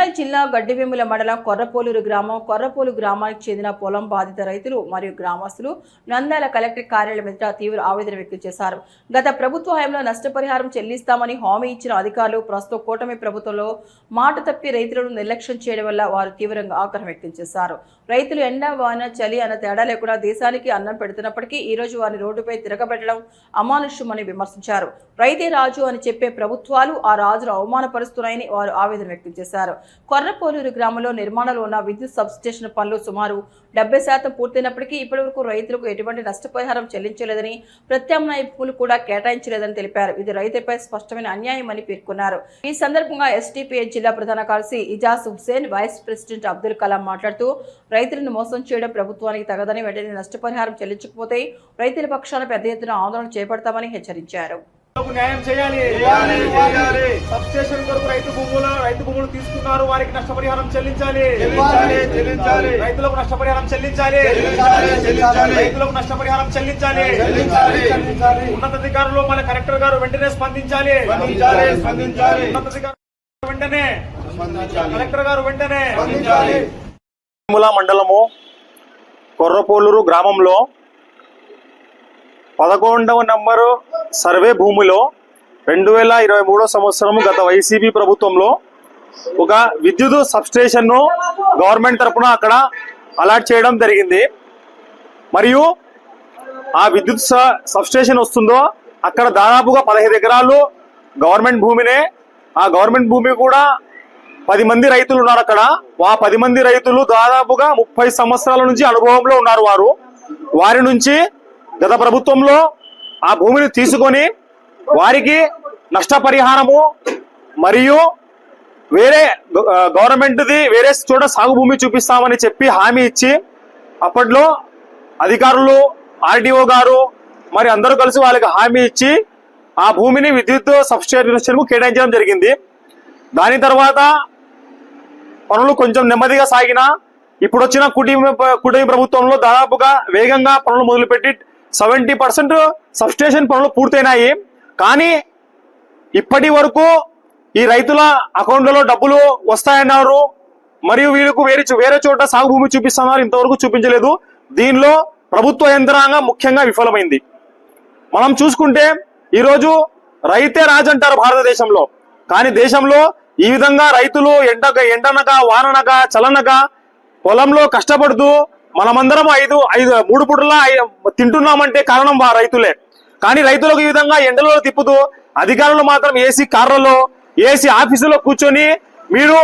నంద్యాల జిల్లా గడ్డివేముల మండలం కొర్రపోలూరు గ్రామానికి చెందిన పొలం బాధిత రైతులు మరియు గ్రామస్తులు నంద్యాల కలెక్టర్ కార్యాలయం ఎదుట తీవ్ర ఆవేదన వ్యక్తం చేశారు. గత ప్రభుత్వ హయాంలో నష్టపరిహారం చెల్లిస్తామని హామీ ఇచ్చిన అధికారులు ప్రస్తుత కూటమి ప్రభుత్వంలో మాట తప్పి రైతులను నిర్లక్ష్యం చేయడం వల్ల వారు తీవ్రంగా ఆగ్రహం వ్యక్తం చేశారు. రైతులు ఎండ వాన చలి అన్న తేడా లేకుండా దేశానికి అన్నం పెడుతున్నప్పటికీ ఈ రోజు వారిని రోడ్డుపై తిరగబెట్టడం అమానుష్యమని విమర్శించారు. రైతే రాజు అని చెప్పే ప్రభుత్వాలు ఆ రాజును అవమానపరుస్తున్నాయని వారు ఆవేదన వ్యక్తం చేశారు. కొర్రపోలూరు గ్రామంలో నిర్మాణంలో ఉన్న విద్యుత్ సబ్స్టేషన్ పనులు సుమారు 70% పూర్తయినప్పటికీ ఇప్పటివరకు రైతులకు ఎటువంటి నష్టపరిహారం చెల్లించలేదని, ప్రత్యామ్నాయ భూములు కూడా కేటాయించలేదని తెలిపారు. ఇది రైతులపై స్పష్టమైన అన్యాయమని పేర్కొన్నారు. ఈ సందర్భంగా ఎస్టీపీఐ జిల్లా ప్రధాన కార్యదర్శి ఇజాజ్ హుస్సేన్, వైస్ ప్రెసిడెంట్ అబ్దుల్ కలాం మాట్లాడుతూ రైతులను మోసం చేయడం ప్రభుత్వానికి తగదని, వెంటనే నష్టపరిహారం చెల్లించకపోతే రైతుల పక్షాన పెద్ద ఎత్తున ఆందోళన చేపడతామని హెచ్చరించారు. న్యాయం చేయాలి. సబ్స్టేషన్ కొరకు రైతు భూములు తీసుకున్నారు, వారికి నష్టపరిహారం చెల్లించాలి. రైతులకు నష్టపరిహారం చెల్లించాలి. రైతులకు నష్టపరిహారం చెల్లించాలి. ఉన్నతాధికారులు మన కలెక్టర్ గారు వెంటనే స్పందించాలి. ఉన్నతాధికారులు వెంటనే కలెక్టర్ గారు వెంటనే మండలము కొర్రపోలూరు గ్రామంలో 11వ నంబరు సర్వే భూమిలో 2023 సంవత్సరం గత వైసీపీ ప్రభుత్వంలో ఒక విద్యుత్ సబ్స్టేషన్ ను గవర్నమెంట్ తరఫున అక్కడ అలాట్ చేయడం జరిగింది. మరియు ఆ విద్యుత్ సబ్స్టేషన్ వస్తుందో అక్కడ దాదాపుగా 15 ఎకరాలు గవర్నమెంట్ భూమినే. ఆ గవర్నమెంట్ భూమి కూడా 10 మంది రైతులు ఉన్నారు అక్కడ. ఆ 10 మంది రైతులు దాదాపుగా 30 సంవత్సరాల నుంచి అనుభవంలో ఉన్నారు. వారి నుంచి గత ప్రభుత్వంలో ఆ భూమిని తీసుకొని వారికి నష్టపరిహారము మరియు వేరే గవర్నమెంట్ది వేరే చోట సాగు భూమి చూపిస్తామని చెప్పి హామీ ఇచ్చి అప్పట్లో అధికారులు ఆర్డీఓ గారు మరి అందరూ కలిసి వాళ్ళకి హామీ ఇచ్చి ఆ భూమిని విద్యుత్ సబ్స్టేషన్కు కేటాయించడం జరిగింది. దాని తర్వాత పనులు కొంచెం నెమ్మదిగా సాగినా ఇప్పుడు వచ్చిన కుటుంబ ప్రభుత్వంలో దాదాపుగా వేగంగా పనులు మొదలుపెట్టి 70% సబ్స్టేషన్ పనులు పూర్తయినాయి. కానీ ఇప్పటి వరకు ఈ రైతుల అకౌంట్లలో డబ్బులు వస్తాయన్నారు మరియు వీళ్ళకు వేరే చోట సాగు భూమి చూపిస్తున్నారు, ఇంతవరకు చూపించలేదు. దీనిలో ప్రభుత్వ యంత్రాంగం ముఖ్యంగా విఫలమైంది. మనం చూసుకుంటే ఈరోజు రైతే రాజు అంటారు భారతదేశంలో. కానీ దేశంలో ఈ విధంగా రైతులు ఎండనక వాననక చలనక పొలంలో కష్టపడుతూ మనమందరం 3 పూటలా తింటున్నామంటే కారణం రైతులే. కానీ రైతులకు ఈ విధంగా ఎండలో తిప్పుతూ అధికారులు మాత్రం ఏసీ కార్లలో ఏసీ ఆఫీసులో కూర్చొని మీరు